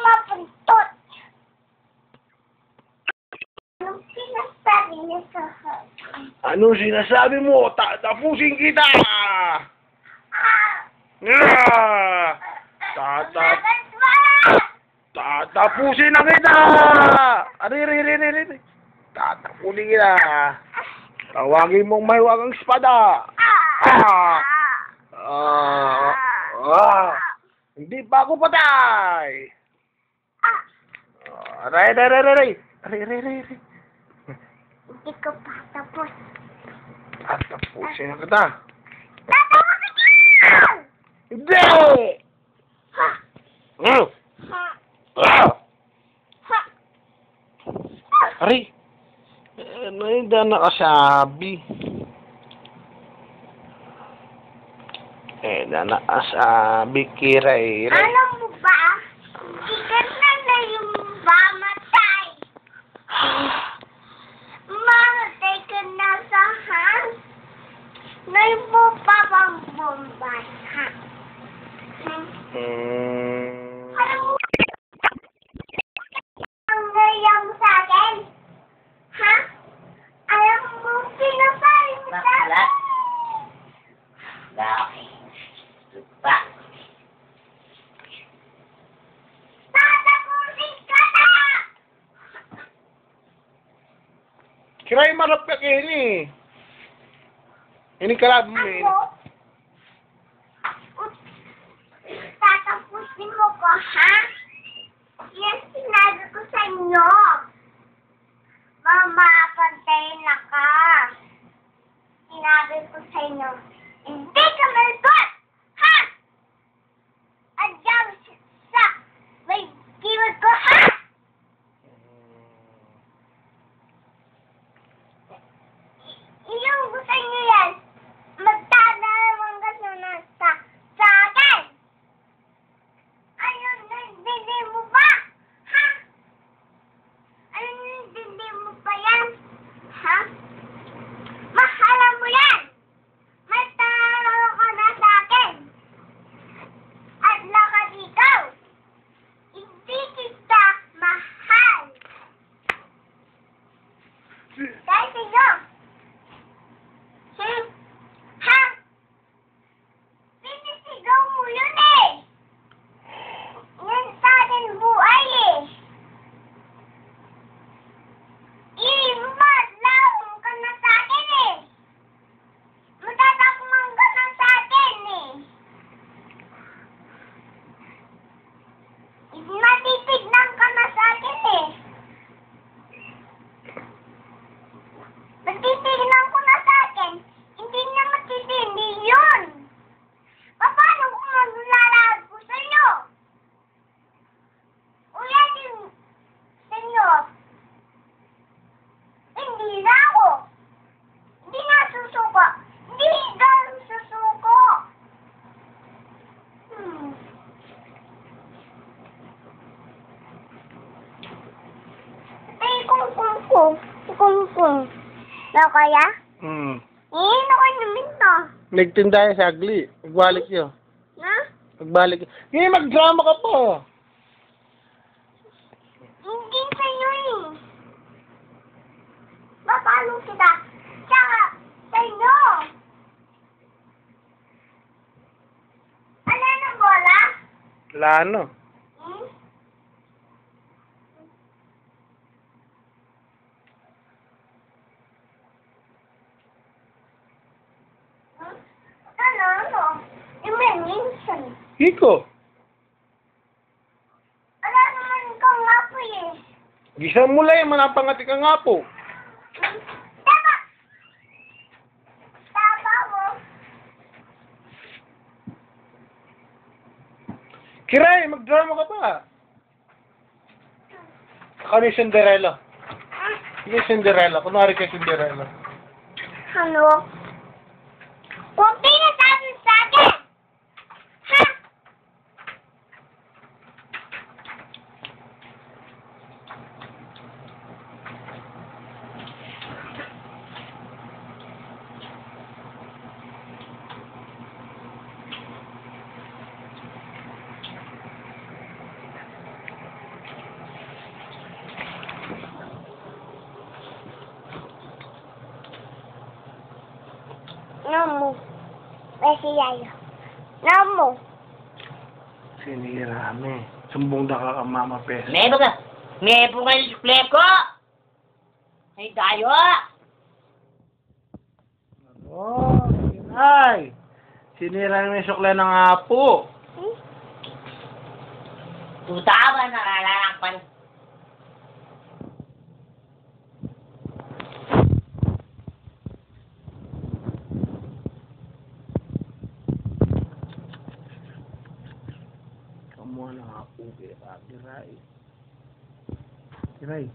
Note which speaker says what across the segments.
Speaker 1: mapuntot. Anong sinasabi niya sa akin?
Speaker 2: Ano sinasabi mo? Tatapusin kita! Tatapusin na kita! Ari. Tatapusin kita! Tawagin mong mahiwagang espada! Hindi pa ako patay! Aray!
Speaker 1: Hindi ko pa tapos.
Speaker 2: Tatapusin na kita!
Speaker 1: Tatapusin kita!
Speaker 2: Hindi! Aray! Ano yung nakasabi? Nakasabi kiray.
Speaker 1: Alam mo ba? Ikat na yung mamatay. Mamatay ka na sa hans. Ngayon mo pa bang bombay, ha? Alam mo, ang gaya mo sa akin? Ha? Alam mo, sinasabi mo sa akin? Tatapusin ka na!
Speaker 2: Kiray marap ka kini. Ini kalab mo eh.
Speaker 1: Ako? Tatapusin mo ko, ha? Yan sinabi ko sa inyo. Mamapantay na ka. Sinabi ko sa inyo. Hindi ka malgot! Ha? Andiyan sa may kiwag ko, ha? Iyong gusto niyo yan. Magdadalawang kasunod sa akin. Ayun, nandindi mo ba? Ha? Ayun, nandindi mo ba yan? Ha? Mahala mo yan. Magdadalaw ka na sa akin. At lakad ikaw. Hindi kita mahal. Dahil sa'yo. Ha? Sinisigaw mo yun eh. Yan sa ating buhay eh. Imadlawang ka na sa akin eh. Matatakman ka na sa akin eh. Natitignan ka na sa akin eh. Natitignan ko na sa akin. Hindi niya matitindi yun. Paano kung maglalahad ko sa inyo? Ulitin sa inyo. Hindi na ako. Hindi na susuko. Hindi ka susuko. Ay, kung. Na kaya? Ano kayo namin to?
Speaker 2: Nagtinda yan sa agli. Magbalik yun.
Speaker 1: Na?
Speaker 2: Magbalik yun. Ngayon, mag-drama ka pa.
Speaker 1: Hindi sa'yo eh. Paano kita? Tsaka, sa'yo. Ano na bola?
Speaker 2: Wala ano.
Speaker 1: Ano? Yung minsan.
Speaker 2: Hiko.
Speaker 1: Wala naman kang ngapo eh.
Speaker 2: Gisa mo lang yung manapangati ka nga po.
Speaker 1: Tama! Tama mo.
Speaker 2: Kiray, mag-drama ka pa. Ako ni Cinderella. Hindi Cinderella. Kunwari kay Cinderella.
Speaker 1: Ano? Huwag pinasabi sa akin! Ha? Namo. Kasi yayo. Namo.
Speaker 2: Sinira kami. Sumbong na ka kang mama pes.
Speaker 3: Mepo ka. Mepo ka yung sukle ko. Ay, tayo.
Speaker 2: Oh, Kinay. Sinira yung sukle ng apo.
Speaker 3: Tutawa na lalakpan.
Speaker 2: Kamuha ng apo. Kiray. Kiray.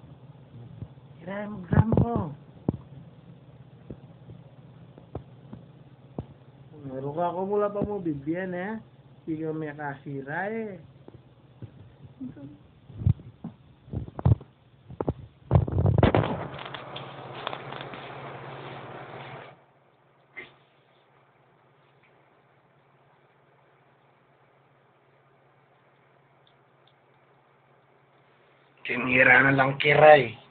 Speaker 2: Kiray, magsama ko. Meron ka ako mula pa mo bibigyan eh. Hindi ka may kasira eh. Sinira na lang kiray.